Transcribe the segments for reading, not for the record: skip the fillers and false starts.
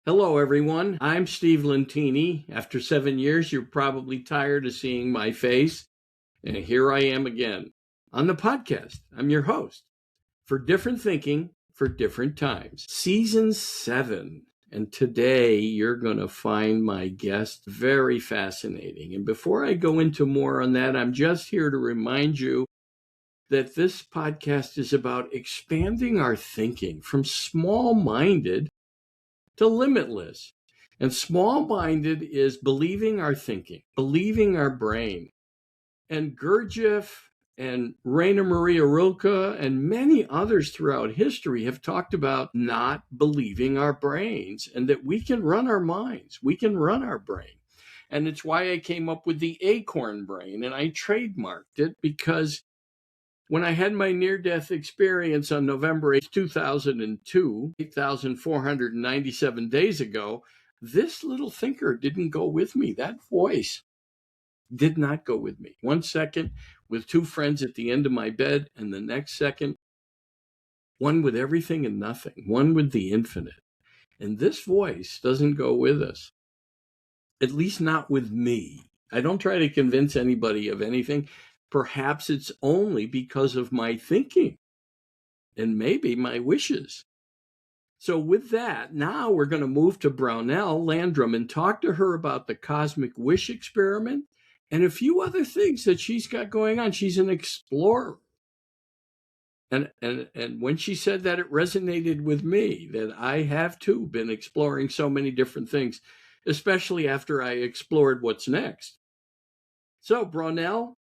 Hello, everyone. I'm Steve Lentini. After 7 years, you're probably tired of seeing my face. And here I am again on the podcast. I'm your host for Different Thinking for Different Times, Season 7. And today you're going to find my guest very fascinating. And before I go into more on that, I'm just here to remind you that this podcast is about expanding our thinking from small-minded to limitless. And small-minded is believing our thinking, believing our brain. And Gurdjieff and Rainer Maria Rilke and many others throughout history have talked about not believing our brains and that we can run our minds, we can run our brain. And it's why I came up with the acorn brain, and I trademarked it because when I had my near-death experience on November 8, 2002, 8,497 days ago, this little thinker didn't go with me. That voice did not go with me. 1 second with two friends at the end of my bed, and the next second, one with everything and nothing, one with the infinite. And this voice doesn't go with us, at least not with me. I don't try to convince anybody of anything. Perhaps it's only because of my thinking and maybe my wishes. So with that, now we're going to move to Brownell Landrum and talk to her about the cosmic wish experiment and a few other things that she's got going on. She's an explorer. And when she said that, it resonated with me that I have too been exploring so many different things, especially after I explored what's next. So Brownell,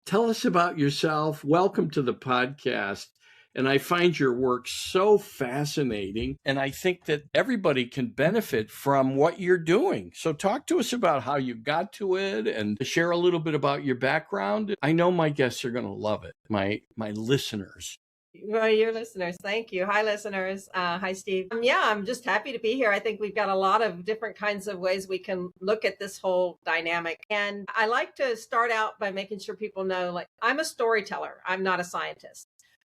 tell us about yourself. Welcome to the podcast. And I find your work so fascinating. And I think that everybody can benefit from what you're doing. So talk to us about how you got to it and share a little bit about your background. I know my guests are going to love it, my listeners. Well, your listeners, thank you. Hi, listeners. Hi, Steve. I'm just happy to be here. I think we've got a lot of different kinds of ways we can look at this whole dynamic. And I like to start out by making sure people know, like, I'm a storyteller. I'm not a scientist.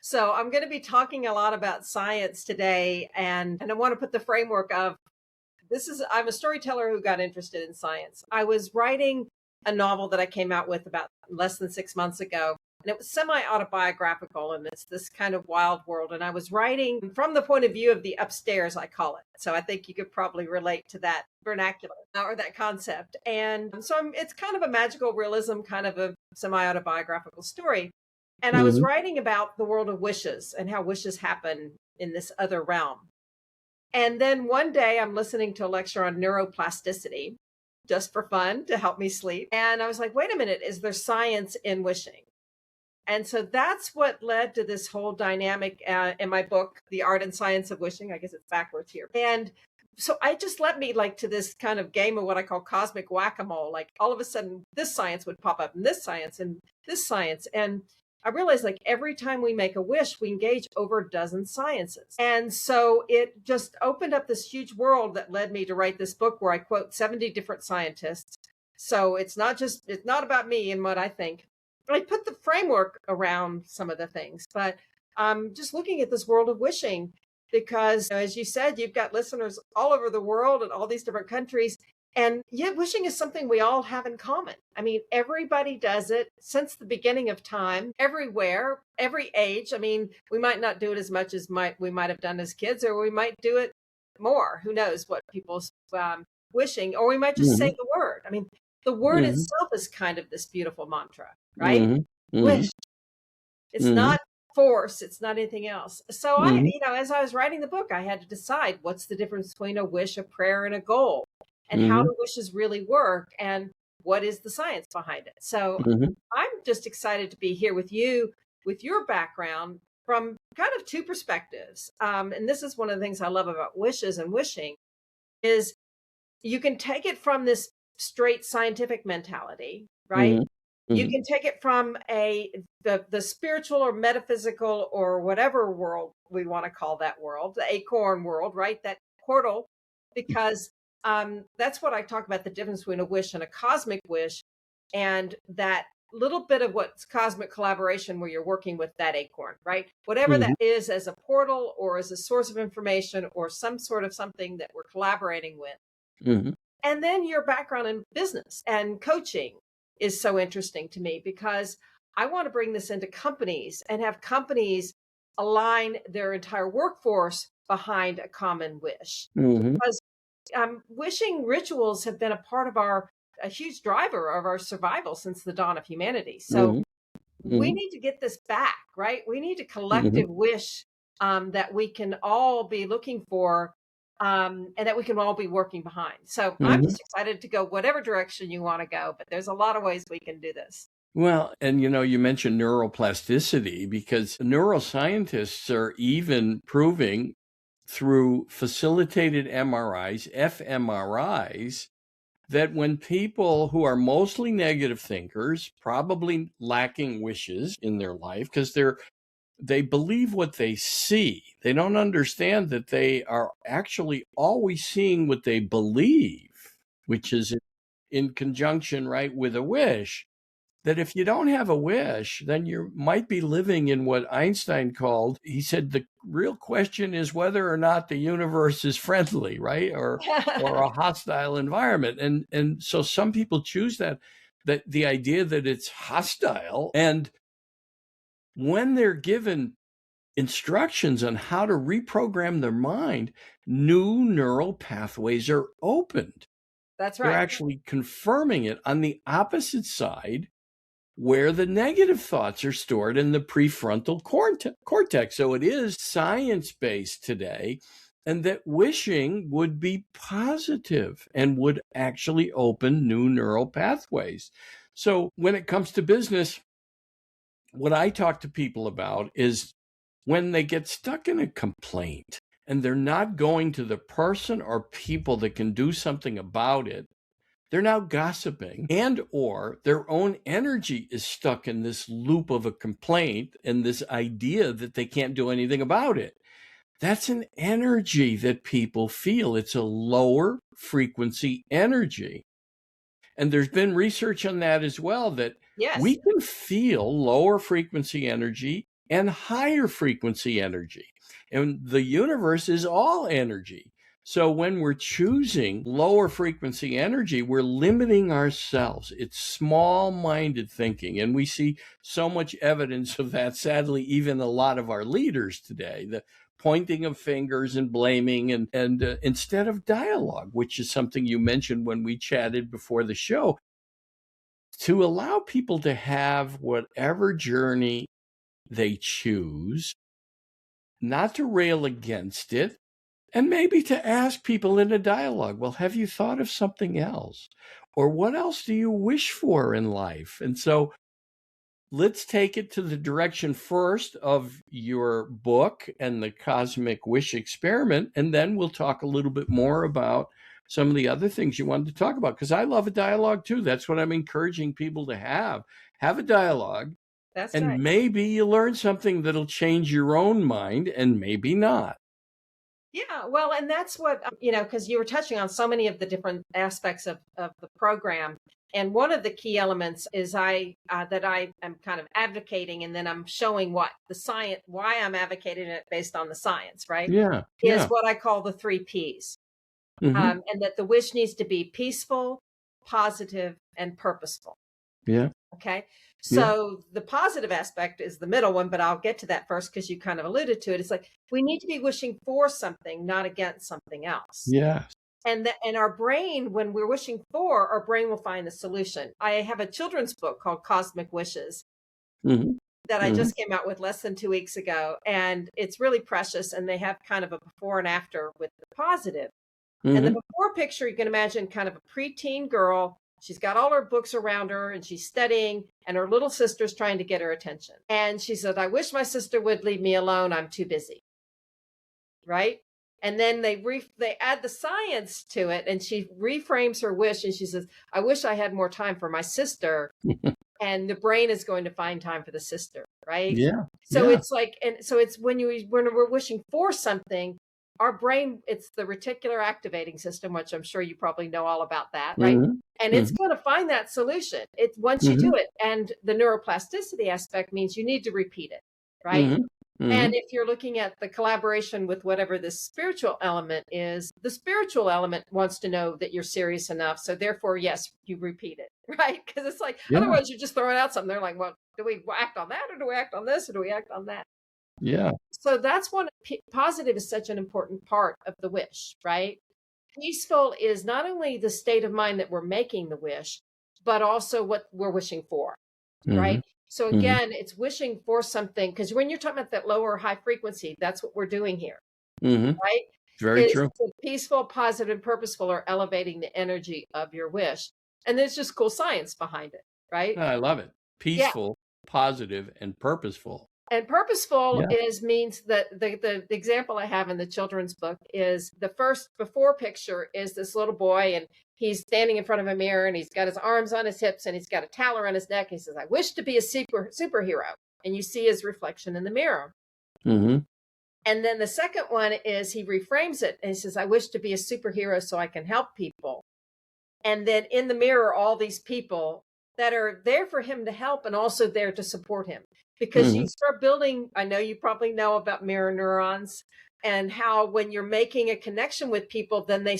So I'm going to be talking a lot about science today. And I want to put the framework of I'm a storyteller who got interested in science. I was writing a novel that I came out with about less than 6 months ago. And it was semi-autobiographical, and it's this kind of wild world. And I was writing from the point of view of the upstairs, I call it. So I think you could probably relate to that vernacular or that concept. And so it's kind of a magical realism, kind of a semi-autobiographical story. And I was writing about the world of wishes and how wishes happen in this other realm. And then one day I'm listening to a lecture on neuroplasticity, just for fun, to help me sleep. And I was like, wait a minute, is there science in wishing? And so that's what led to this whole dynamic in my book, The Art and Science of Wishing. I guess it's backwards here. And so I just led me like to this kind of game of what I call cosmic whack-a-mole. Like all of a sudden, this science would pop up and this science and this science. And I realized like every time we make a wish, we engage over a dozen sciences. And so it just opened up this huge world that led me to write this book where I quote 70 different scientists. So it's not about me and what I think. I put the framework around some of the things, but just looking at this world of wishing, because as you said, you've got listeners all over the world and all these different countries. And yet wishing is something we all have in common. I mean, everybody does it since the beginning of time, everywhere, every age. I mean, we might not do it as much as we might have done as kids, or we might do it more. Who knows what people's wishing, or we might just say the word. I mean, the word itself is kind of this beautiful mantra, right? Wish. It's not force. It's not anything else. So as I was writing the book, I had to decide what's the difference between a wish, a prayer, and a goal, and how do wishes really work, and what is the science behind it. So I'm just excited to be here with you, with your background from kind of two perspectives. And this is one of the things I love about wishes and wishing is you can take it from this straight scientific mentality, right? You can take it from the spiritual or metaphysical or whatever world we want to call that world, the acorn world, right? That portal, because that's what I talk about, the difference between a wish and a cosmic wish, and that little bit of what's cosmic collaboration where you're working with that acorn, right? Whatever Mm-hmm. that is as a portal or as a source of information or some sort of something that we're collaborating with. Mm-hmm. And then your background in business and coaching is so interesting to me because I want to bring this into companies and have companies align their entire workforce behind a common wish. Mm-hmm. Because wishing rituals have been a huge driver of our survival since the dawn of humanity. So we Mm-hmm. need to get this back, right? We need a Mm-hmm. collective wish that we can all be looking for and that we can all be working behind. So I'm Mm-hmm. just excited to go whatever direction you want to go, but there's a lot of ways we can do this. Well, and you mentioned neuroplasticity because neuroscientists are even proving through facilitated MRIs, fMRIs, that when people who are mostly negative thinkers, probably lacking wishes in their life, because they believe what they see. They don't understand that they are actually always seeing what they believe, which is in conjunction, right, with a wish. That if you don't have a wish, then you might be living in what Einstein called, he said, the real question is whether or not the universe is friendly, right? Or a hostile environment. And so some people choose that the idea that it's hostile. And when they're given instructions on how to reprogram their mind, new neural pathways are opened. That's They're right. actually confirming it on the opposite side where the negative thoughts are stored in the prefrontal cortex. So it is science-based today, and that wishing would be positive and would actually open new neural pathways. So when it comes to business, what I talk to people about is when they get stuck in a complaint and they're not going to the person or people that can do something about it, they're now gossiping, and or their own energy is stuck in this loop of a complaint and this idea that they can't do anything about it. That's an energy that people feel. It's a lower frequency energy. And there's been research on that as well, that Yes. we can feel lower frequency energy and higher frequency energy. And the universe is all energy. So when we're choosing lower frequency energy, we're limiting ourselves. It's small-minded thinking. And we see so much evidence of that, sadly, even a lot of our leaders today, the pointing of fingers and blaming, and instead of dialogue, which is something you mentioned when we chatted before the show, to allow people to have whatever journey they choose, not to rail against it, and maybe to ask people in a dialogue, well, have you thought of something else? Or what else do you wish for in life? And so let's take it to the direction first of your book and the Cosmic Wish Experiment, and then we'll talk a little bit more about some of the other things you wanted to talk about, because I love a dialogue too. That's what I'm encouraging people to have. Have a dialogue, That's and right. maybe you learn something that'll change your own mind, and maybe not. Yeah, well, and that's what, because you were touching on so many of the different aspects of the program. And one of the key elements is that I am kind of advocating, and then I'm showing what the science, why I'm advocating it based on the science, right? Yeah, Is yeah. what I call the 3 Ps. Mm-hmm. And that the wish needs to be peaceful, positive, and purposeful. Yeah, Okay. yeah. So the positive aspect is the middle one, but I'll get to that first because you kind of alluded to it. It's like we need to be wishing for something, not against something else. Yes. And our brain, when we're wishing for, our brain will find the solution. I have a children's book called Cosmic Wishes Mm-hmm. that I Mm-hmm. just came out with less than 2 weeks ago. And it's really precious. And they have kind of a before and after with the positive. And the Mm-hmm. before picture, you can imagine kind of a preteen girl. She's got all her books around her and she's studying, and her little sister's trying to get her attention. And she said, I wish my sister would leave me alone. I'm too busy. Right. And then they add the science to it, and she reframes her wish. And she says, I wish I had more time for my sister. And the brain is going to find time for the sister. Right. Yeah. So Yeah. it's like, and so it's when we're wishing for something, our brain, it's the reticular activating system, which I'm sure you probably know all about that, right? And it's going to find that solution. It's once you do it. And the neuroplasticity aspect means you need to repeat it, right? And if you're looking at the collaboration with whatever the spiritual element is, the spiritual element wants to know that you're serious enough. So therefore, yes, you repeat it, right? Because it's like, otherwise you're just throwing out something. They're like, well, do we act on that, or do we act on this, or do we act on that? Yeah. So that's one. Positive is such an important part of the wish, right? Peaceful is not only the state of mind that we're making the wish, but also what we're wishing for, right? So again, it's wishing for something, because when you're talking about that lower high frequency, that's what we're doing here, right? Very true. Peaceful, positive, and purposeful are elevating the energy of your wish. And there's just cool science behind it, right? I love it. Peaceful, positive, and purposeful. And purposeful means that the example I have in the children's book is the first before picture is this little boy, and he's standing in front of a mirror, and he's got his arms on his hips, and he's got a towel around his neck. He says, I wish to be a superhero. And you see his reflection in the mirror. And then the second one is he reframes it, and he says, I wish to be a superhero so I can help people. And then in the mirror, all these people that are there for him to help and also there to support him. Because you start building, I know you probably know about mirror neurons, and how when you're making a connection with people, then they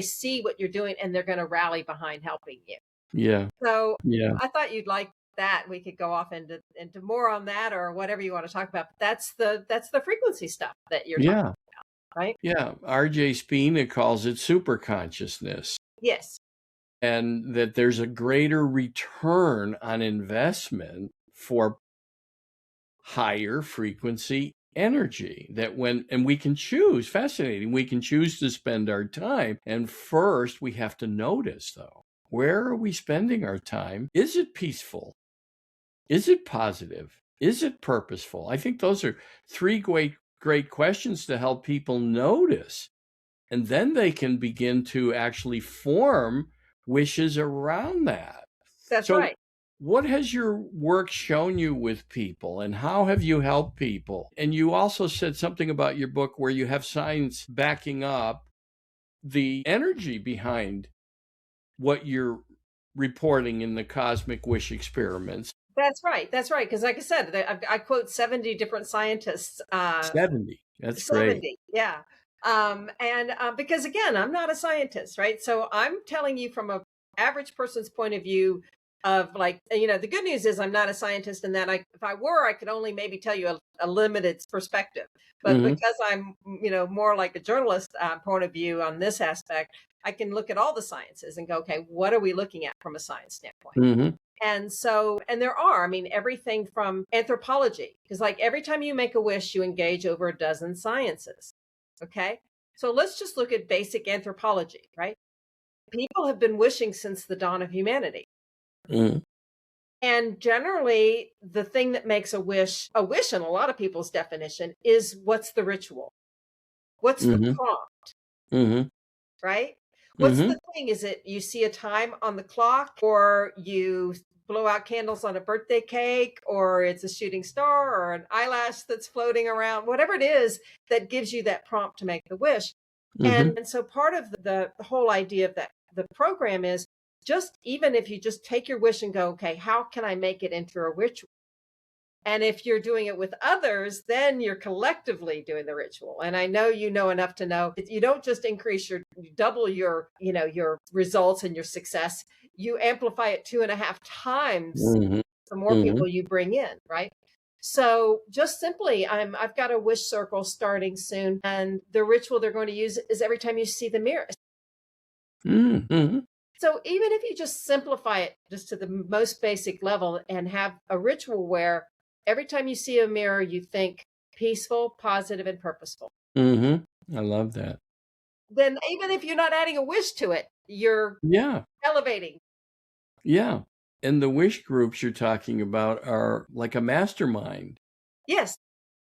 see what you're doing, and they're going to rally behind helping you. Yeah. So I thought you'd like that. We could go off into more on that, or whatever you want to talk about. But that's the frequency stuff that you're talking about, right? Yeah. R.J. Spina calls it super consciousness. Yes. And that there's a greater return on investment for higher frequency energy, and we can choose. Fascinating. We can choose to spend our time. And first we have to notice, though, where are we spending our time? Is it peaceful? Is it positive? Is it purposeful? I think those are three great questions to help people notice. And then they can begin to actually form wishes around that. That's right. What has your work shown you with people, and how have you helped people? And you also said something about your book where you have science backing up the energy behind what you're reporting in the cosmic wish experiments. That's right. That's right. Because like I said, I quote 70 different scientists. 70. That's 70, great. Yeah. Because again, I'm not a scientist, right? So I'm telling you from an average person's point of view of, like, the good news is I'm not a scientist, and that if I were, I could only maybe tell you a limited perspective. But because I'm, more like a journalist point of view on this aspect, I can look at all the sciences and go, okay, what are we looking at from a science standpoint? And so, and there are, everything from anthropology, because like every time you make a wish, you engage over a dozen sciences. Okay. So let's just look at basic anthropology, right? People have been wishing since the dawn of humanity. And generally, the thing that makes a wish in a lot of people's definition is, what's the ritual? What's the prompt? Right? What's the thing? Is it you see a time on the clock, or you blow out candles on a birthday cake, or it's a shooting star, or an eyelash that's floating around, whatever it is that gives you that prompt to make the wish. And so part of the whole idea of the program is, just even if you just take your wish and go, okay, how can I make it into a ritual? And if you're doing it with others, then you're collectively doing the ritual. And I know you know enough to know you don't just double your results and your success. You amplify it 2.5 times the more people you bring in, right? So just simply, I've got a wish circle starting soon, and the ritual they're going to use is every time you see the mirror. So even if you just simplify it just to the most basic level and have a ritual where every time you see a mirror, you think peaceful, positive, and purposeful. I love that. Then even if you're not adding a wish to it, you're elevating. Yeah. And the wish groups you're talking about are like a mastermind. Yes.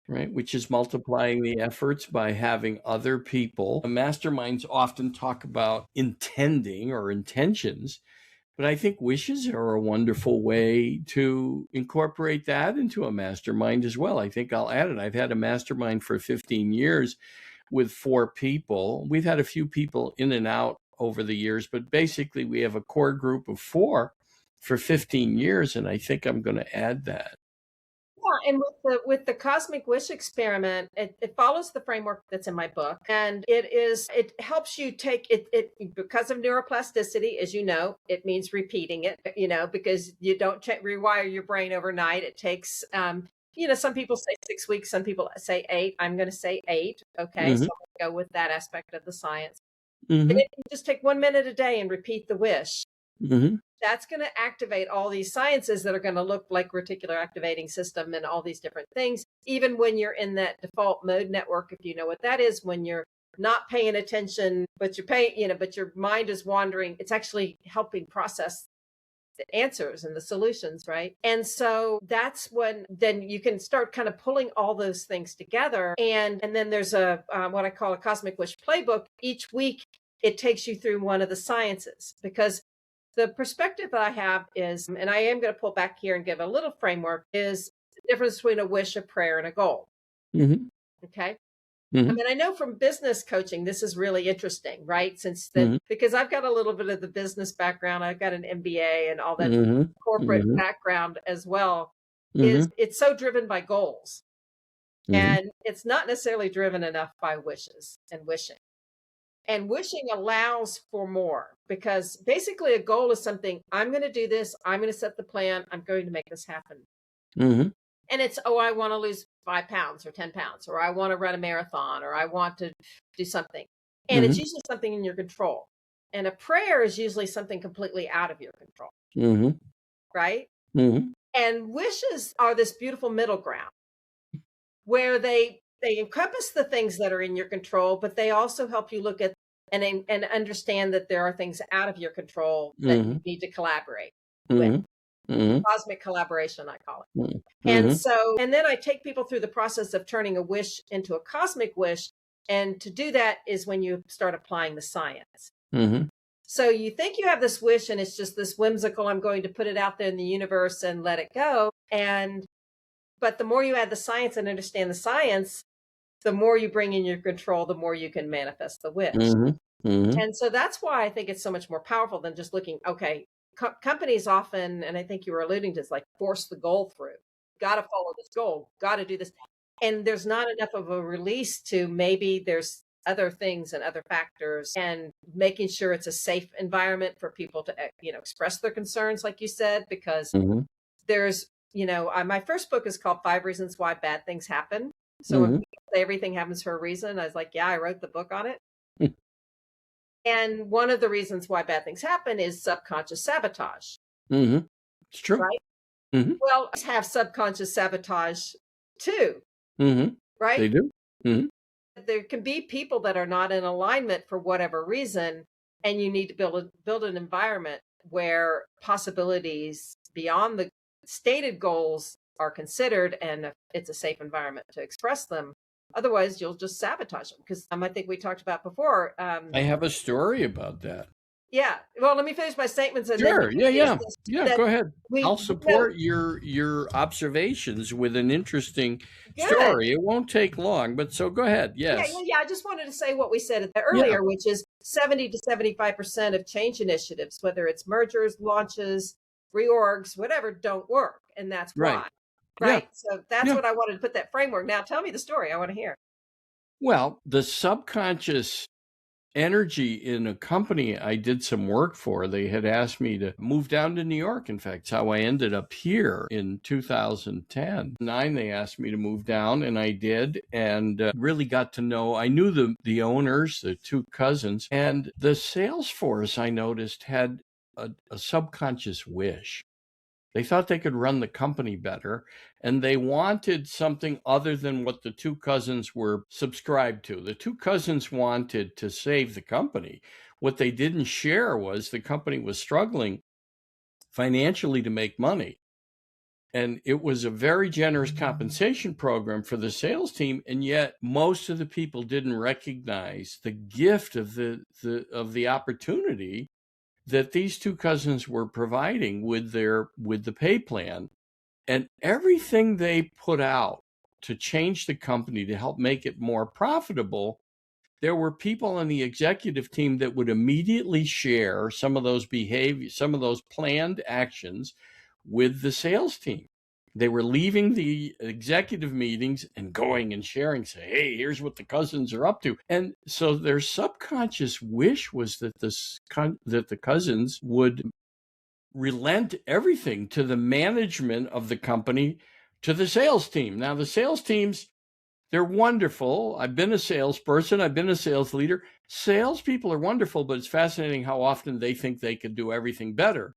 Right, which is multiplying the efforts by having other people. Masterminds often talk about intending or intentions, but I think wishes are a wonderful way to incorporate that into a mastermind as well. I think I'll add it. I've had a mastermind for 15 years with 4 people. We've had a few people in and out over the years, but basically we have a core group of 4 for 15 years, and I think I'm going to add that. Yeah, and with the cosmic wish experiment, it follows the framework that's in my book, and it helps you take it because of neuroplasticity. As you know, it means repeating it. Because you don't rewire your brain overnight. It takes some people say 6 weeks, some people say 8. I'm going to say 8. Okay, so I'm going to go with that aspect of the science. And if you just take 1 minute a day and repeat the wish, that's going to activate all these sciences that are going to look like reticular activating system and all these different things. Even when you're in that default mode network, if you know what that is, when you're not paying attention, but but your mind is wandering, it's actually helping process the answers and the solutions, right? And so that's when then you can start kind of pulling all those things together. And then there's a what I call a cosmic wish playbook. Each week it takes you through one of the sciences, because the perspective that I have is, and I am going to pull back here and give a little framework, is the difference between a wish, a prayer, and a goal. Okay. I mean, I know from business coaching, this is really interesting, right? Because I've got a little bit of the business background, I've got an MBA and all that corporate background as well. It's so driven by goals, and it's not necessarily driven enough by wishes and wishing. And wishing allows for more, because basically a goal is something, I'm going to do this, I'm going to set the plan, I'm going to make this happen. And it's, I want to lose 5 pounds or 10 pounds, or I want to run a marathon, or I want to do something. And it's usually something in your control. And a prayer is usually something completely out of your control. Right? And wishes are this beautiful middle ground where they encompass the things that are in your control, but they also help you look at and understand that there are things out of your control that you need to collaborate with. Cosmic collaboration, I call it. And then I take people through the process of turning a wish into a cosmic wish. And to do that is when you start applying the science. So you think you have this wish and it's just this whimsical, I'm going to put it out there in the universe and let it go. But the more you add the science and understand the science, the more you bring in your control, the more you can manifest the wish. And so that's why I think it's so much more powerful than just looking, okay, companies often, and I think you were alluding to, like force the goal through. Got to follow this goal, got to do this. And there's not enough of a release to maybe there's other things and other factors, and making sure it's a safe environment for people to, express their concerns, like you said, because there's, my first book is called 5 Reasons Why Bad Things Happen. So when people say everything happens for a reason, I was like, yeah, I wrote the book on it. And one of the reasons why bad things happen is subconscious sabotage. It's true. Right? Well, have subconscious sabotage too. Right? They do. There can be people that are not in alignment for whatever reason, and you need to build an environment where possibilities beyond the stated goals are considered, and it's a safe environment to express them. Otherwise, you'll just sabotage them. Because I think we talked about before. I have a story about that. Yeah. Well, let me finish my statements. And sure. Then Yeah. Go ahead. I'll support your observations with an interesting story. It won't take long, but so go ahead. Yes. Yeah. I just wanted to say what we said earlier, which is 70 to 75% of change initiatives, whether it's mergers, launches, reorgs, whatever, don't work. And that's why. Right. So that's what I wanted to put that framework. Now tell me the story. I want to hear. Well, the subconscious energy in a company I did some work for, they had asked me to move down to New York. In fact, it's how I ended up here in 2010. They asked me to move down, and I did, and really got to know, I knew the owners, the 2 cousins, and the sales force, I noticed, had a subconscious wish. They thought they could run the company better, and they wanted something other than what the 2 cousins were subscribed to. The 2 cousins wanted to save the company. What they didn't share was the company was struggling financially to make money. And it was a very generous compensation program for the sales team, and yet most of the people didn't recognize the gift of the opportunity that these 2 cousins were providing with the pay plan. And everything they put out to change the company to help make it more profitable there were people on the executive team that would immediately share some of those behaviors, some of those planned actions with the sales team. They were leaving the executive meetings and going and sharing, say, hey, here's what the cousins are up to. And so their subconscious wish was that the cousins would relent everything to the management of the company, to the sales team. Now, the sales teams, they're wonderful. I've been a salesperson. I've been a sales leader. Salespeople are wonderful, but it's fascinating how often they think they could do everything better.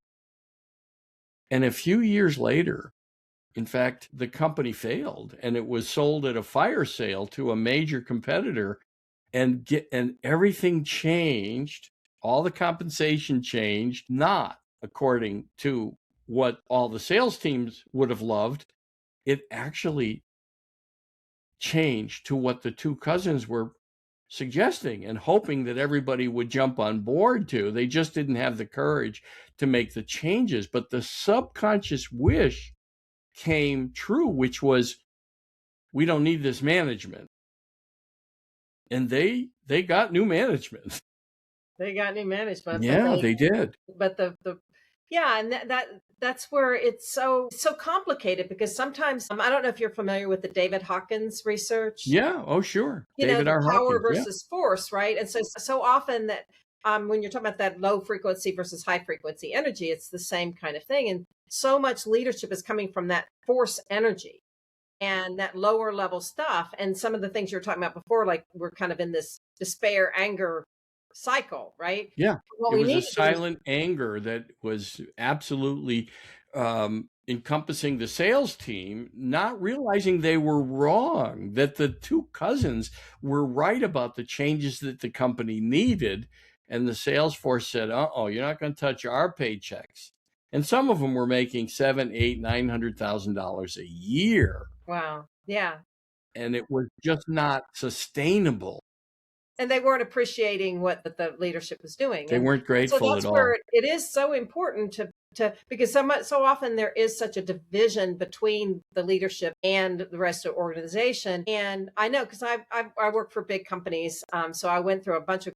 And a few years later, in fact, the company failed and it was sold at a fire sale to a major competitor, and everything changed. All the compensation changed, not according to what all the sales teams would have loved. It actually changed to what the two cousins were suggesting and hoping that everybody would jump on board to. They just didn't have the courage to make the changes. But the subconscious wish came true, which was, we don't need this management. And they got new management. They got new management. Yeah, they did. But yeah, and that's where it's so complicated, because sometimes I don't know if you're familiar with the David Hawkins research. Yeah, oh sure. David R. Power versus force, right? And so often that when you're talking about that low frequency versus high frequency energy, it's the same kind of thing. And so much leadership is coming from that force energy and that lower level stuff. And some of the things you were talking about before, like we're kind of in this despair, anger cycle, right? Yeah. It was a silent anger that was absolutely encompassing the sales team, not realizing they were wrong, that the two cousins were right about the changes that the company needed. And the sales force said, you're not going to touch our paychecks. And some of them were making $700,000, $800,000, $900,000 a year. Wow. Yeah. And it was just not sustainable. And they weren't appreciating what the leadership was doing. They weren't grateful at all. So that's where it is so important to because so often there is such a division between the leadership and the rest of the organization. And I know, because I work for big companies, so I went through a bunch of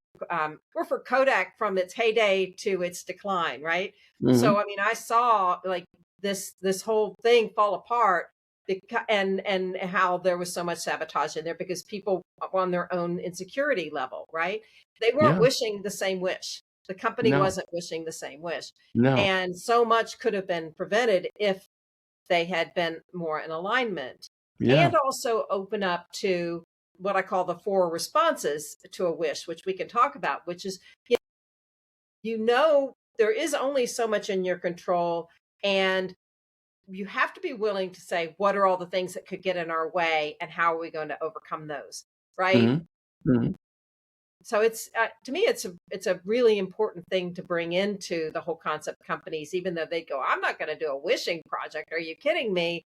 work for Kodak from its heyday to its decline, right? Mm-hmm. So I mean, I saw like this whole thing fall apart. And how there was so much sabotage in there because people on their own insecurity level, right? They weren't wishing the same wish. The company wasn't wishing the same wish. No. And so much could have been prevented if they had been more in alignment. Yeah. And also open up to what I call the 4 responses to a wish, which we can talk about, which is, there is only so much in your control, and you have to be willing to say, what are all the things that could get in our way and how are we going to overcome those? Right. Mm-hmm. Mm-hmm. So it's, to me, it's a really important thing to bring into the whole concept of companies, even though they go, I'm not going to do a wishing project. Are you kidding me?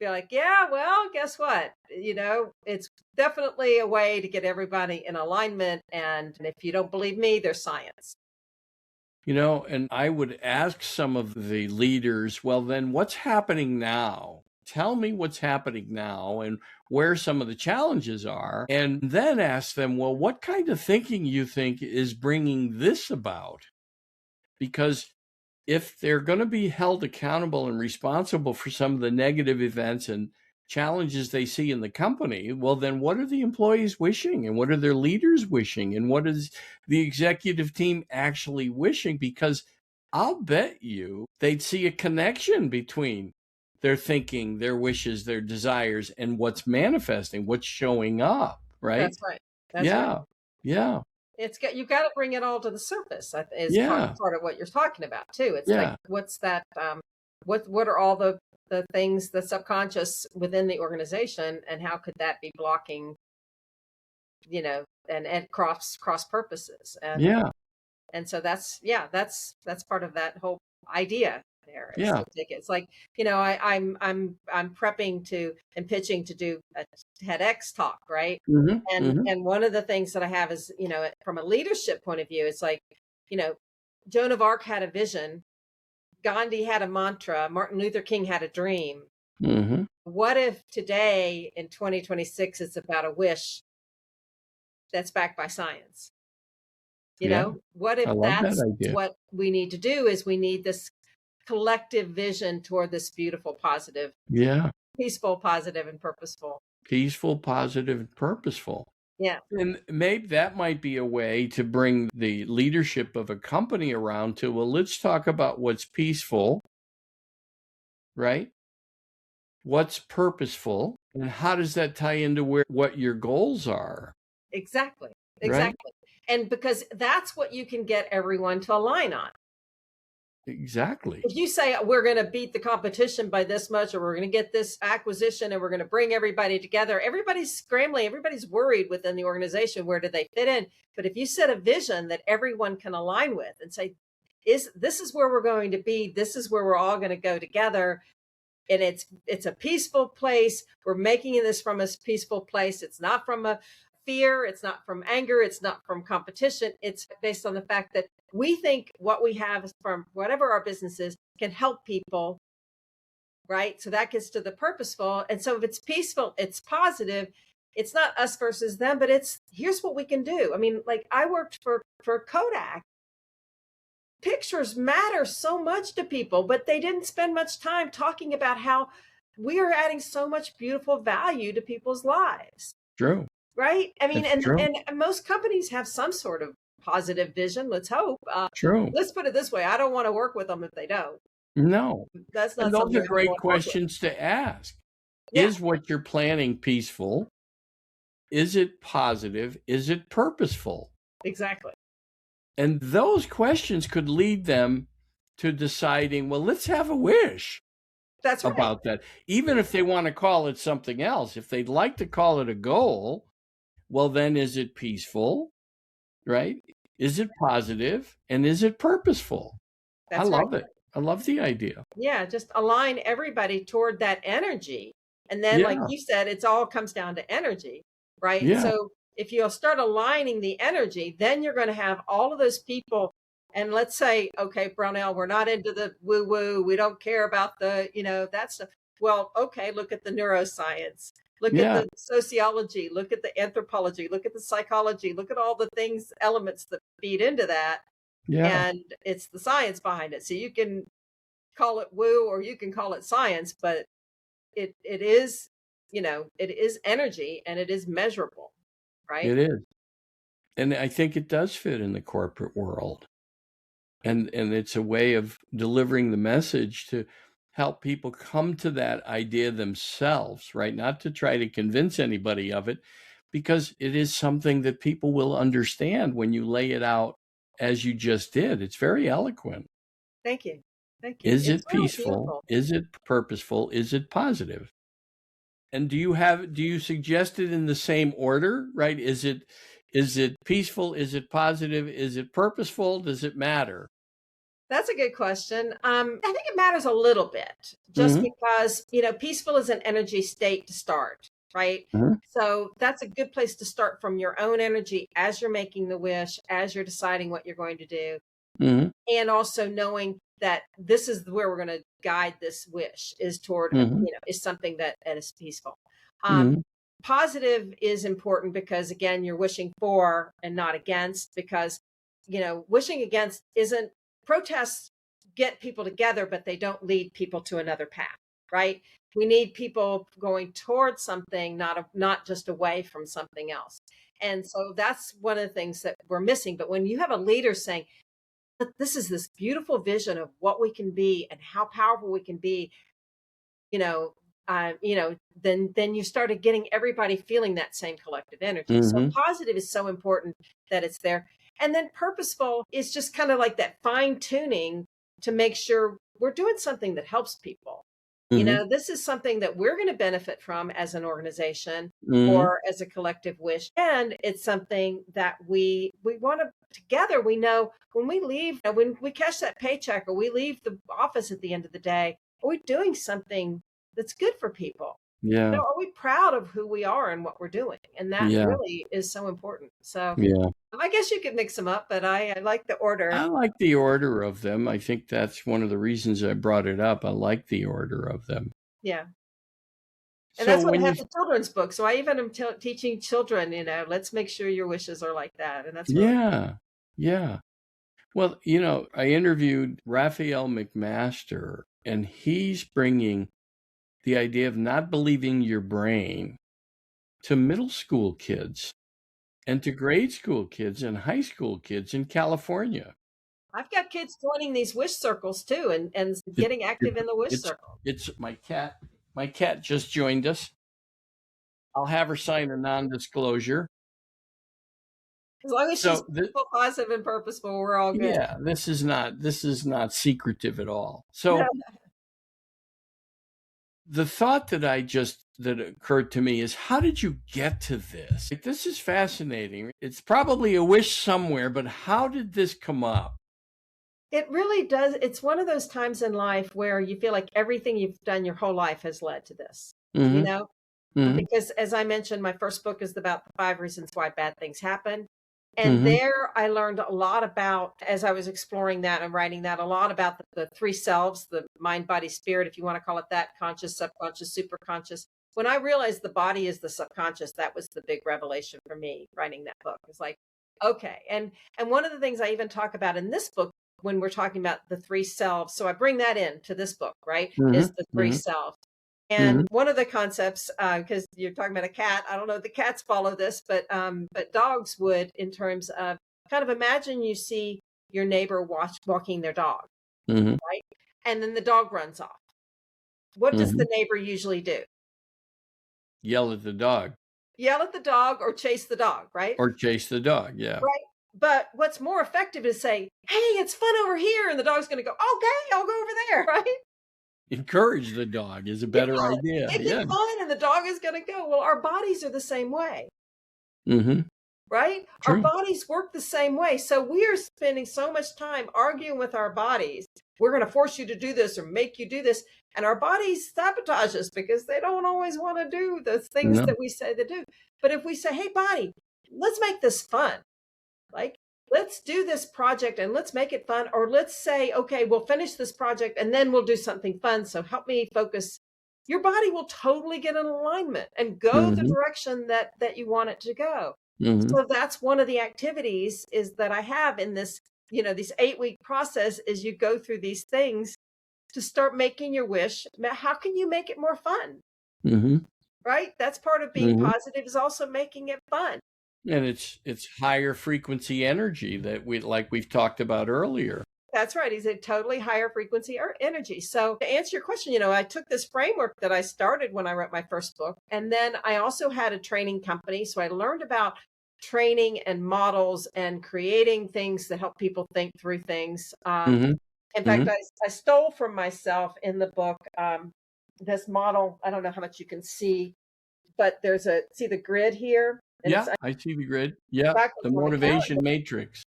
Be like, yeah, well, guess what? It's definitely a way to get everybody in alignment. And if you don't believe me, there's science. And I would ask some of the leaders, well, then what's happening now? Tell me what's happening now and where some of the challenges are. And then ask them, well, what kind of thinking you think is bringing this about? Because if they're going to be held accountable and responsible for some of the negative events and challenges they see in the company, well, then what are the employees wishing, and what are their leaders wishing, and what is the executive team actually wishing? Because I'll bet you they'd see a connection between their thinking, their wishes, their desires, and what's manifesting, what's showing up, right? That's right. That's right. Yeah. You've got to bring it all to the surface. Is part of what you're talking about too. It's like, what's that? What are all the things, the subconscious within the organization, and how could that be blocking, and cross purposes? And so that's part of that whole idea there. It's like, I'm prepping and pitching to do a TEDx talk, right? Mm-hmm. And one of the things that I have is, from a leadership point of view, it's like, Joan of Arc had a vision. Gandhi had a mantra. Martin Luther King had a dream. Mm-hmm. What if today in 2026, it's about a wish that's backed by science. Yeah, What I if love that that's idea. what we need to do is we need this collective vision toward this beautiful, positive, Yeah, peaceful, positive, and purposeful. peaceful, positive, and purposeful. Yeah, And maybe that might be a way to bring the leadership of a company around to, well, let's talk about what's peaceful, right? What's purposeful, and how does that tie into what your goals are, exactly. right? Exactly. And because that's what you can get everyone to align on. Exactly. If you say we're going to beat the competition by this much, or we're going to get this acquisition and we're going to bring everybody together, everybody's scrambling, everybody's worried within the organization. Where do they fit in? But if you set a vision that everyone can align with and say, this is where we're going to be, this is where we're all going to go together, and it's a peaceful place. We're making this from a peaceful place. It's not from a fear. It's not from anger. It's not from competition. It's based on the fact that we think what we have from whatever our business is can help people, right? So that gets to the purposeful. And so if it's peaceful, it's positive. It's not us versus them, but it's here's what we can do. I mean, like I worked for Kodak. Pictures matter so much to people, but they didn't spend much time talking about how we are adding so much beautiful value to people's lives. True. Right? I mean, That's true. and most companies have some sort of positive vision. Let's hope. True. Let's put it this way: I don't want to work with them if they don't. No. That's not And those something are I great want to work with. questions to ask. Yeah, Is what you're planning peaceful? Is it positive? Is it purposeful? exactly. And those questions could lead them to deciding, well, let's have a wish That's right. about that. Even if they want to call it something else, if they'd like to call it a goal, well, then is it peaceful, right? Is it positive? And is it purposeful? That's I love right. it. I love the idea. Yeah, just align everybody toward that energy. And then, like Yeah. you said, it's all comes down to energy, right? Yeah. So if you'll start aligning the energy, then you're going to have all of those people. And let's say, okay, Brownell, we're not into the woo woo. We don't care about the, that stuff. Well, okay, look at the neuroscience, look at the sociology, look at the anthropology, look at the psychology, look at all the things, elements that feed into that. Yeah. And it's the science behind it. So you can call it woo or you can call it science, but it is, it is energy and it is measurable, right? It is. And I think it does fit in the corporate world. And it's a way of delivering the message to help people come to that idea themselves, right? Not to try to convince anybody of it, because it is something that people will understand when you lay it out as you just did. It's very eloquent. Thank you. Thank you. Is It's it really peaceful? beautiful. Is it purposeful? Is it positive? And do you suggest it in the same order, right? Is it peaceful? Is it positive? Is it purposeful? Does it matter? That's a good question. I think it matters a little bit just because, peaceful is an energy state to start, right? So that's a good place to start from your own energy as you're making the wish, as you're deciding what you're going to do. And also knowing that this is where we're going to guide this wish is toward, is something that is peaceful. Positive is important because, again, you're wishing for and not against, because, wishing against isn't, protests get people together, but they don't lead people to another path, right? We need people going towards something, not just away from something else. And so that's one of the things that we're missing. But when you have a leader saying, this is this beautiful vision of what we can be and how powerful we can be, then you started getting everybody feeling that same collective energy. So positive is so important that it's there. And then purposeful is just kind of like that fine tuning to make sure we're doing something that helps people. This is something that we're going to benefit from as an organization or as a collective wish. And it's something that we want to together. We know when we leave, when we catch that paycheck or we leave the office at the end of the day, are we doing something that's good for people? Yeah. Are we proud of who we are and what we're doing? And that really is so important. So I guess you could mix them up, but I like the order. I like the order of them. I think that's one of the reasons I brought it up. I like the order of them. Yeah. And that's So what I when have you, the children's book. So I even am teaching children, let's make sure your wishes are like that. And that's really yeah, yeah. Well, I interviewed Raphael McMaster, and he's bringing the idea of not believing your brain to middle school kids and to grade school kids and high school kids in California. I've got kids joining these wish circles too and It, getting it, active in the wish it's circle. it's my cat. My cat just joined us. I'll have her sign a non-disclosure. As long as she's So th- positive and purposeful, we're all good. yeah, this is not secretive at all. So the thought that occurred to me is, how did you get to this? Like, this is fascinating. It's probably a wish somewhere, but how did this come up? It really does. It's one of those times in life where you feel like everything you've done your whole life has led to this, you Mm-hmm. know? Mm-hmm. Because as I mentioned, my first book is about the 5 reasons why bad things happen. And Mm-hmm. there I learned a lot about, as I was exploring that and writing that, a lot about the three selves, the mind, body, spirit, if you want to call it that, conscious, subconscious, superconscious. When I realized the body is the subconscious, that was the big revelation for me writing that book. It's like, okay. And one of the things I even talk about in this book when we're talking about the three selves, so I bring that into this book, right? Is the three Mm-hmm. selves. Mm-hmm. And one of the concepts, because you're talking about a cat, I don't know if the cats follow this, but dogs would, in terms of kind of imagine you see your neighbor walking their dog, Mm-hmm. right? And then the dog runs off. What does Mm-hmm. the neighbor usually do? Yell at the dog Yell at the dog or chase the dog, right? or chase the dog. Yeah. Right. But what's more effective is say, hey, it's fun over here. And the dog's going to go, okay, I'll go over there, right? Encourage the dog is a Yeah, better idea. make Yeah. it fun and the dog is going to go. Well, our bodies are the same way. Mm-hmm. Right? Our True. bodies work the same way. So we are spending so much time arguing with our bodies. We're going to force you to do this or make you do this. And our bodies sabotage us because they don't always want to do the things No. that we say they do. But if we say, hey, body, let's make this fun. Like, let's do this project and let's make it fun. Or let's say, okay, we'll finish this project and then we'll do something fun. So help me focus. Your body will totally get in alignment and go the Mm-hmm. direction that you want it to go. Mm-hmm. So that's one of the activities is that I have in this, this 8-week process is you go through these things to start making your wish. How can you make it more fun? Mm-hmm. Right? That's part of being Mm-hmm. positive is also making it fun. And it's higher frequency energy that we've talked about earlier. That's right. He's a totally higher frequency or energy. So to answer your question, I took this framework that I started when I wrote my first book. And then I also had a training company. So I learned about training and models and creating things that help people think through things. Mm-hmm. In fact, I stole from myself in the book this model. I don't know how much you can see, but see the grid here? And Yeah, I see the grid. Yeah, the on motivation matrix.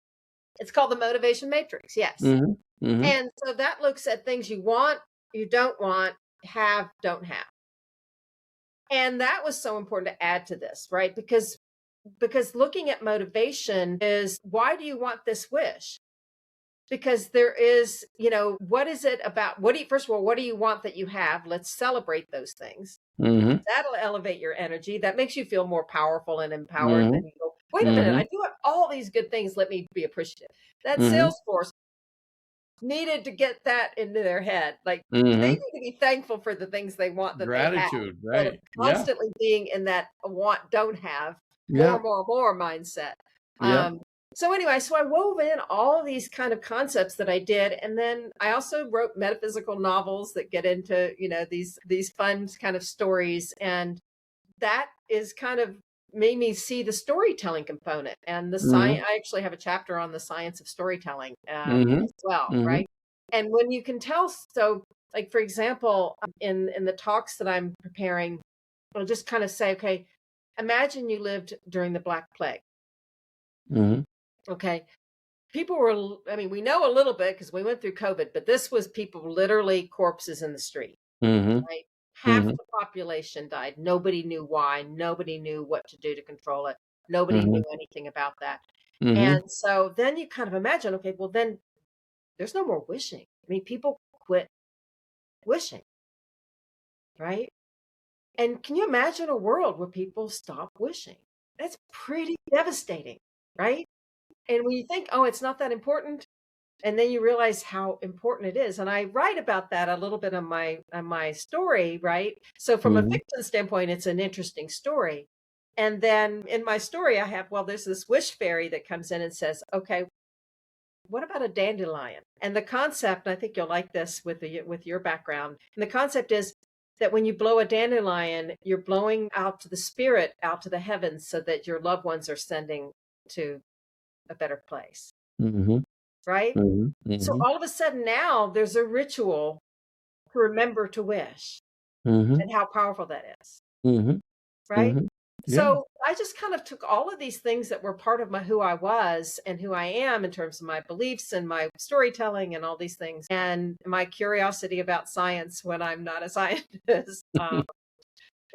It's called the motivation matrix. Yes. Mm-hmm. Mm-hmm. And so that looks at things you want, you don't want, have, don't have. And that was so important to add to this, right? Because looking at motivation is, why do you want this wish? Because there is, what is it about? First of all, what do you want that you have? Let's celebrate those things. Mm-hmm. That'll elevate your energy. That makes you feel more powerful and empowered. Mm-hmm. Then you go, wait a minute, I do have all these good things. Let me be appreciative. That Salesforce needed to get that into their head. Like they need to be thankful for the things they want that Gratitude, they have. right? Constantly being in that want, don't have, Yeah. more mindset. Yeah. So anyway, so I wove in all of these kind of concepts that I did. And then I also wrote metaphysical novels that get into, these fun kind of stories. And that is kind of made me see the storytelling component and the science. I actually have a chapter on the science of storytelling as well, right? And when you can tell, so like, for example, in the talks that I'm preparing, I'll just kind of say, okay, imagine you lived during the Black Plague. Okay. People were, we know a little bit because we went through COVID, but this was people literally corpses in the street, right? Half the population died. Nobody knew why. Nobody knew what to do to control it. Nobody knew anything about that. And so then you kind of imagine, okay, well, then there's no more wishing. People quit wishing, right? And can you imagine a world where people stop wishing? That's pretty devastating, right? And when you think, oh, it's not that important, and then you realize how important it is. And I write about that a little bit on my story, right? So from a Hmm. fiction standpoint, it's an interesting story. And then in my story, I have, well, there's this wish fairy that comes in and says, okay, what about a dandelion? And the concept, I think you'll like this with your background. And the concept is that when you blow a dandelion, you're blowing out to the spirit, out to the heavens, so that your loved ones are sending to a better place, Hmm. right? Hmm. So Hmm. all of a sudden now there's a ritual to remember to wish Hmm. and how powerful that is, Hmm. right? Hmm. Yeah. So I just kind of took all of these things that were part of my who I was and who I am in terms of my beliefs and my storytelling and all these things and my curiosity about science when I'm not a scientist.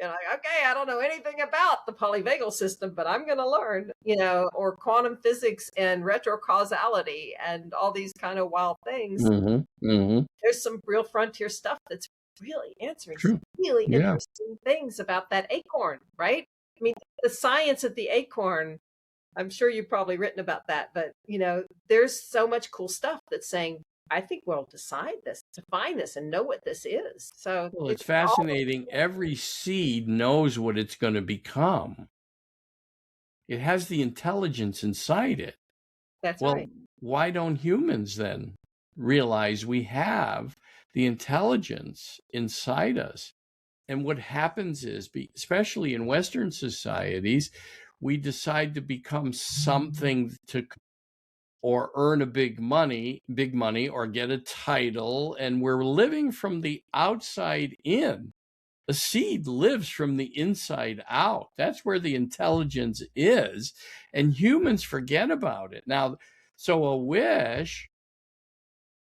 And like, okay, I don't know anything about the polyvagal system, but I'm going to learn, or quantum physics and retrocausality and all these kind of wild things. Hmm. Hmm. There's some real frontier stuff that's really answering some True. really Yeah. interesting things about that acorn, right? I mean, the science of the acorn, I'm sure you've probably written about that, but there's so much cool stuff that's saying, I think we'll define this and know what this is. So Well, it's it's all fascinating. Every seed knows what it's going to become. It has the intelligence inside it. that's Well, right. why don't humans then realize we have the intelligence inside us? And what happens is, especially in Western societies, we decide to become something to or earn a big money or get a title, and we're living from the outside in. A seed lives from the inside out. That's where the intelligence is, and humans forget about it. Now, so a wish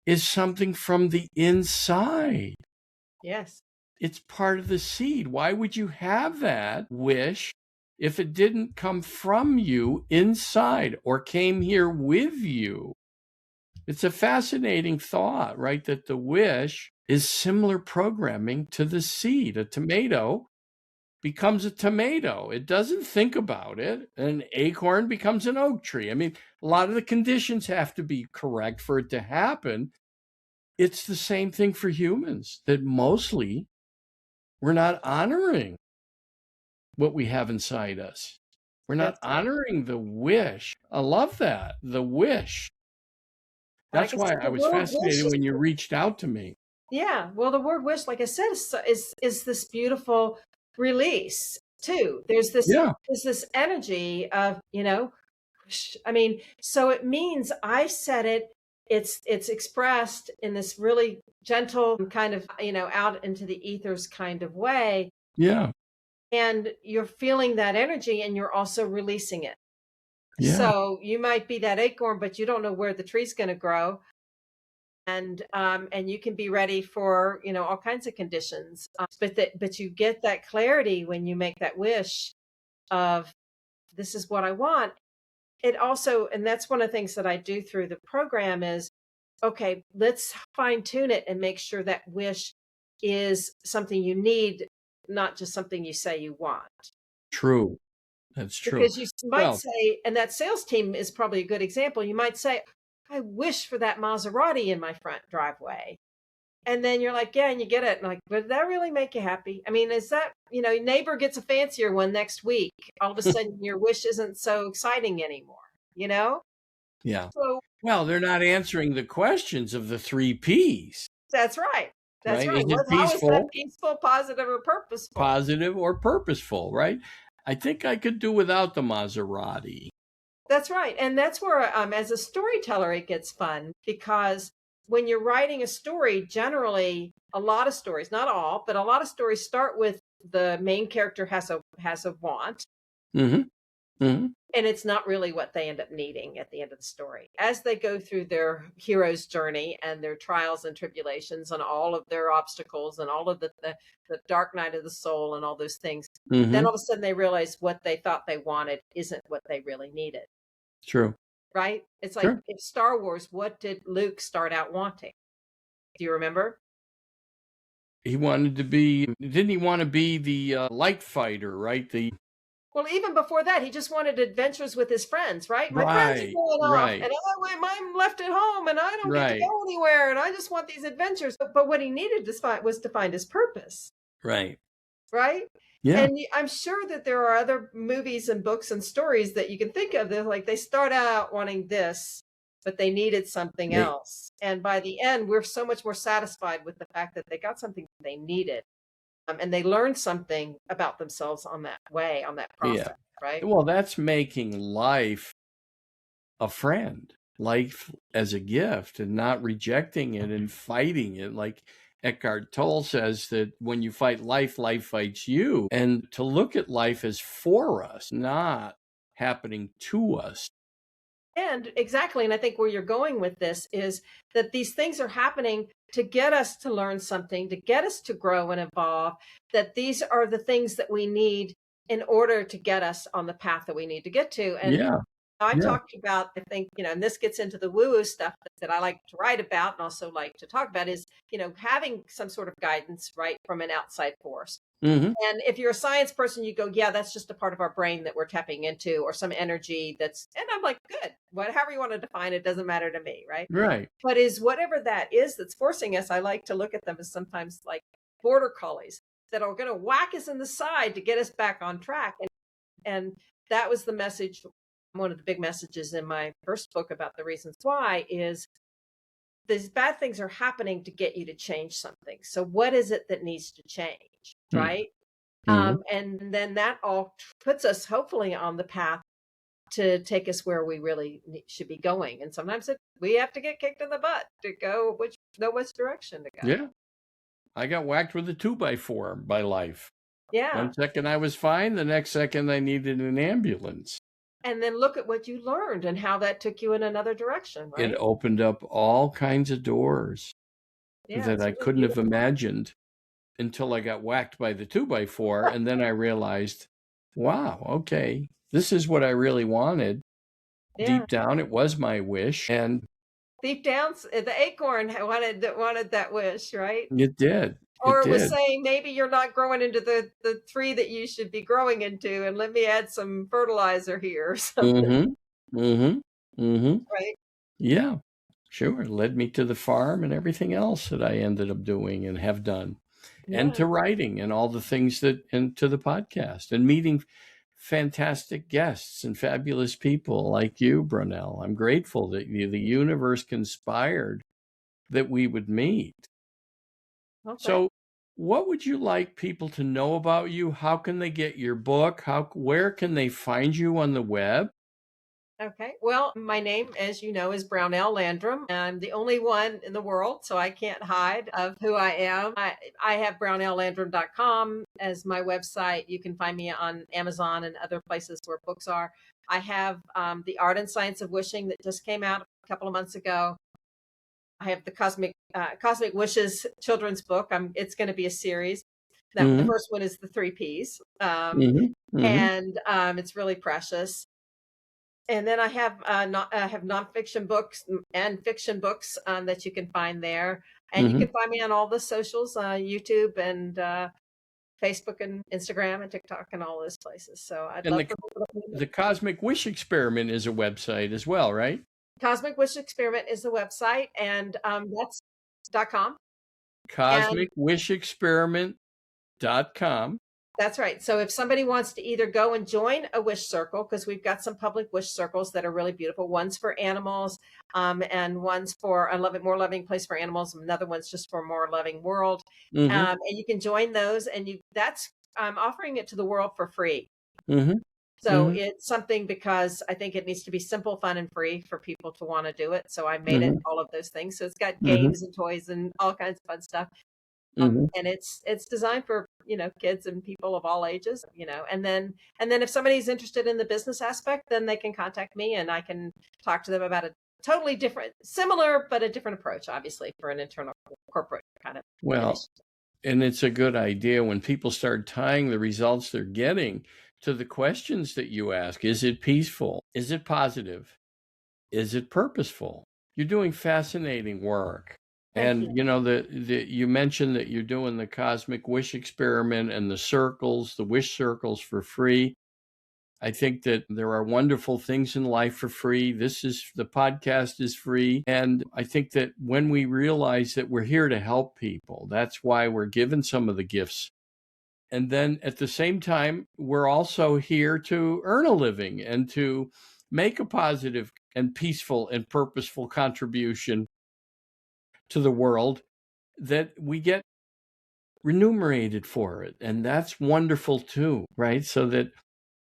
is something from the inside. Yes. It's part of the seed. Why would you have that wish if it didn't come from you inside or came here with you? It's a fascinating thought, right? That the wish is similar programming to the seed. A tomato becomes a tomato. It doesn't think about it. An acorn becomes an oak tree. I mean, a lot of the conditions have to be correct for it to happen. It's the same thing for humans, that mostly we're not honoring what we have inside us. We're not That's right. honoring the wish. I love that. The wish. Like That's I why said, I the was word wish fascinated is, when you reached out to me. yeah. Well, the word wish, like I said, is this beautiful release too. Yeah. There's this energy of, I mean, so it means I said it. It's expressed in this really gentle kind of, out into the ethers kind of way. Yeah. And you're feeling that energy and you're also releasing it. Yeah. So you might be that acorn, but you don't know where the tree's going to grow. And you can be ready for, all kinds of conditions. But you get that clarity when you make that wish of, this is what I want. It also, and that's one of the things that I do through the program is, okay, let's fine tune it and make sure that wish is something you need, not just something you say you want. True. That's true. Because you might Well, say, and that sales team is probably a good example. You might say, I wish for that Maserati in my front driveway. And then you're like, yeah, and you get it. And like, but did that really make you happy? I mean, is that, neighbor gets a fancier one next week. All of a sudden your wish isn't so exciting anymore, you know? yeah. So Well, they're not answering the questions of the three P's, that's right. That's right? right. Is it How is that peaceful, peaceful, positive, or purposeful? positive, or purposeful, right? I think I could do without the Maserati. That's right. And that's where, as a storyteller, it gets fun because when you're writing a story, generally, a lot of stories, not all, but a lot of stories start with the main character has a want, Mm-hmm. Mm-hmm. and it's not really what they end up needing at the end of the story. As they go through their hero's journey and their trials and tribulations and all of their obstacles and all of the dark night of the soul and all those things, then Mm-hmm. all of a sudden they realize what they thought they wanted isn't what they really needed. True. Right? It's like Sure. in Star Wars, what did Luke start out wanting? Do you remember? He wanted to be, didn't he want to be the light fighter, right? Well, even before that, he just wanted adventures with his friends, right? My friends are Right, going off, right, and I'm left at home, and I don't get to right, go anywhere, and I just want these adventures. But what he needed to find was to find his purpose, right. right? Yeah, And I'm sure that there are other movies and books and stories that you can think of that, like, they start out wanting this, but they needed something they, else. And by the end, we're so much more satisfied with the fact that they got something they needed. And they learned something about themselves on that way, on that yeah. process, right? Well, that's making life a friend, life as a gift, and not rejecting it and fighting it. Like Eckhart Tolle says that when you fight life, life fights you. And to look at life as for us, not happening to us. And exactly. And I think where you're going with this is that these things are happening to get us to learn something, to get us to grow and evolve, that these are the things that we need in order to get us on the path that we need to get to. And Yeah, I yeah, talked about, I think, and this gets into the woo-woo stuff that I like to write about and also like to talk about is, having some sort of guidance, right, from an outside force. hmm, And if you're a science person, you go, yeah, that's just a part of our brain that we're tapping into, or some energy and I'm like, good, whatever you want to define it, doesn't matter to me, right? right. But is whatever that is that's forcing us, I like to look at them as sometimes like border collies that are going to whack us in the side to get us back on track. And that was the message. One of the big messages in my first book about the reasons why is these bad things are happening to get you to change something. So what is it that needs to change, right? Mm-hmm. And then that all puts us hopefully on the path to take us where we really should be going. And sometimes we have to get kicked in the butt to go know which direction to go. Yeah. I got whacked with a 2x4 by life. Yeah. One second I was fine, the next second I needed an ambulance. And then look at what you learned and how that took you in another direction, right? It opened up all kinds of doors that It's I really couldn't have beautiful. imagined until I got whacked by the 2x4. And then I realized, wow, okay, this is what I really wanted. Yeah. Deep down, it was my wish. And Deep down, the acorn wanted that wish, right? it did. Or It it was did. saying, maybe you're not growing into the tree that you should be growing into, and let me add some fertilizer here or something. Mm-hmm. Mm-hmm. Mm-hmm. Right? Yeah, sure. It led me to the farm and everything else that I ended up doing and have done. And Yeah. to writing and all the things and to the podcast and meeting fantastic guests and fabulous people like you, Brownell. I'm grateful that the universe conspired that we would meet. Okay. So what would you like people to know about you? How can they get your book? Where can they find you on the web? Okay. Well, my name, as you know, is Brownell Landrum. I'm the only one in the world, so I can't hide of who I am. I have brownelllandrum.com as my website. You can find me on Amazon and other places where books are. I have The Art and Science of Wishing that just came out a couple of months ago. I have the Cosmic Wishes children's book. It's going to be a series. The first one is the 3 Ps, and it's really precious. And then I have nonfiction books and fiction books that you can find there. And you can find me on all the socials, YouTube and Facebook and Instagram and TikTok and all those places. So I'd love for people to the Cosmic Wish Experiment is a website as well, right? Cosmic Wish Experiment is the website, and that's .com. CosmicWishExperiment.com. That's right. So if somebody wants to either go and join a wish circle, because we've got some public wish circles that are really beautiful. One's for animals, and one's for a more loving place for animals. Another one's just for a more loving world. And you can join those, and I'm offering it to the world for free. So it's something, because I think it needs to be simple, fun, and free for people to want to do it. So I made it all of those things. So it's got games and toys and all kinds of fun stuff. And it's designed for, kids and people of all ages, and then if somebody's interested in the business aspect, then they can contact me and I can talk to them about a totally different, similar, but a different approach, obviously, for an internal corporate kind of. Well, and it's a good idea when people start tying the results they're getting to the questions that you ask. Is it peaceful? Is it positive? Is it purposeful? You're doing fascinating work. Thank you. And you mentioned that you're doing the cosmic wish experiment and the circles, the wish circles for free. I think that there are wonderful things in life for free. The podcast is free. And I think that when we realize that we're here to help people, that's why we're given some of the gifts. And then at the same time, we're also here to earn a living and to make a positive and peaceful and purposeful contribution to the world, that we get remunerated for it. And that's wonderful too, right? So that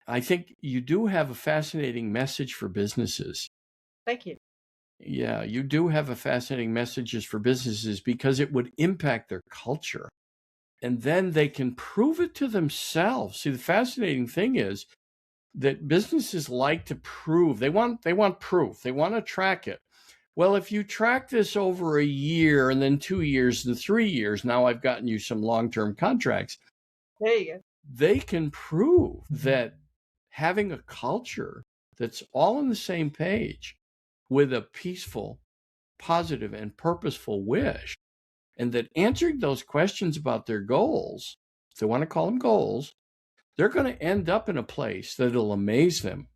I think you do have a fascinating message for businesses. Thank you. Yeah, you do have a fascinating messages for businesses because it would impact their culture. And then they can prove it to themselves. See, the fascinating thing is that businesses like to prove. They want proof. They want to track it. Well, if you track this over a year and then 2 years and 3 years, now I've gotten you some long-term contracts. There you go. They can prove that having a culture that's all on the same page with a peaceful, positive, and purposeful wish, and that answering those questions about their goals, if they want to call them goals, they're going to end up in a place that'll amaze them.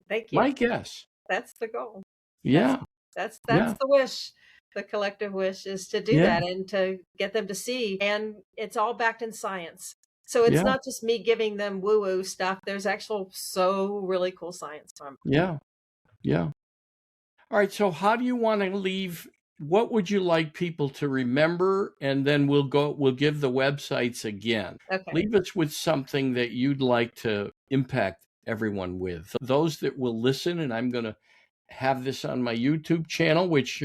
Thank you. My guess. That's the goal. Yeah. That's Yeah. the wish. The collective wish is to do Yeah. that and to get them to see. And it's all backed in science. So it's Yeah. not just me giving them woo-woo stuff. There's actual really cool science from it. Yeah. Yeah. All right. So how do you want to leave? What would you like people to remember? And then we'll give the websites again. Okay. Leave us with something that you'd like to impact everyone with. Those that will listen, and I'm going to have this on my YouTube channel, which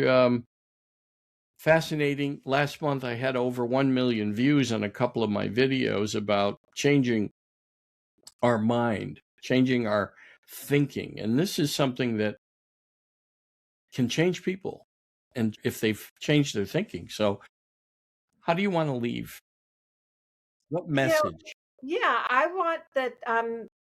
fascinating. Last month, I had over 1 million views on a couple of my videos about changing our mind, changing our thinking. And this is something that can change people, and if they've changed their thinking. So how do you want to leave? What message? Yeah, I want that.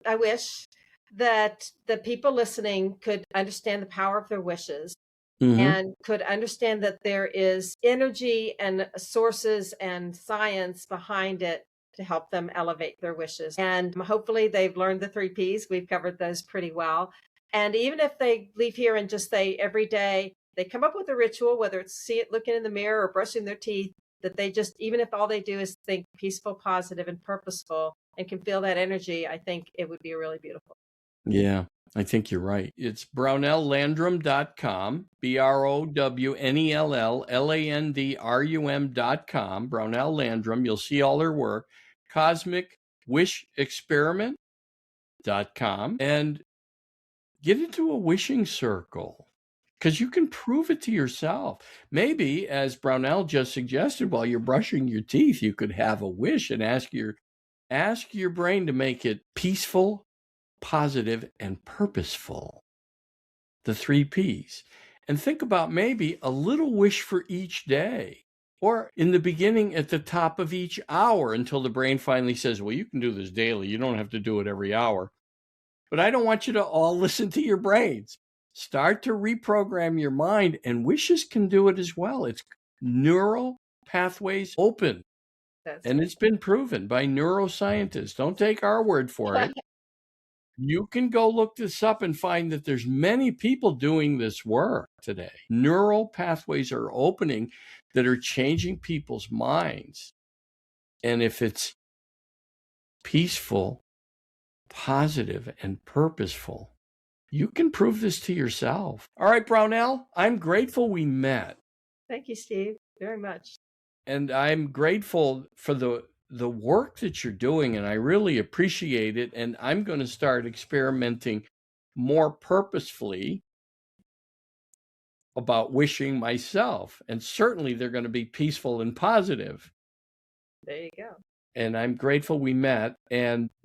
I wish that the people listening could understand the power of their wishes and could understand that there is energy and sources and science behind it to help them elevate their wishes. And hopefully they've learned the 3 Ps. We've covered those pretty well. And even if they leave here and just say every day, they come up with a ritual, whether it's looking in the mirror or brushing their teeth, that they just, even if all they do is think peaceful, positive, and purposeful and can feel that energy, I think it would be really beautiful. Yeah, I think you're right. It's brownelllandrum.com, BrownellLandrum.com, Brownell Landrum. You'll see all their work. CosmicWishExperiment.com, and get into a wishing circle, because you can prove it to yourself. Maybe, as Brownell just suggested, while you're brushing your teeth, you could have a wish and ask your brain to make it peaceful, positive, and purposeful. The 3 Ps. And think about maybe a little wish for each day, or in the beginning at the top of each hour, until the brain finally says, well, you can do this daily. You don't have to do it every hour. But I don't want you to all listen to your brains. Start to reprogram your mind, and wishes can do it as well. It's neural pathways open. And it's been proven by neuroscientists. Don't take our word for it. You can go look this up and find that there's many people doing this work today. Neural pathways are opening that are changing people's minds. And if it's peaceful, positive, and purposeful, you can prove this to yourself. All right, Brownell, I'm grateful we met. Thank you, Steve, very much. And I'm grateful for the work that you're doing, and I really appreciate it. And I'm going to start experimenting more purposefully about wishing myself. And certainly they're going to be peaceful and positive. There you go. And I'm grateful we met. And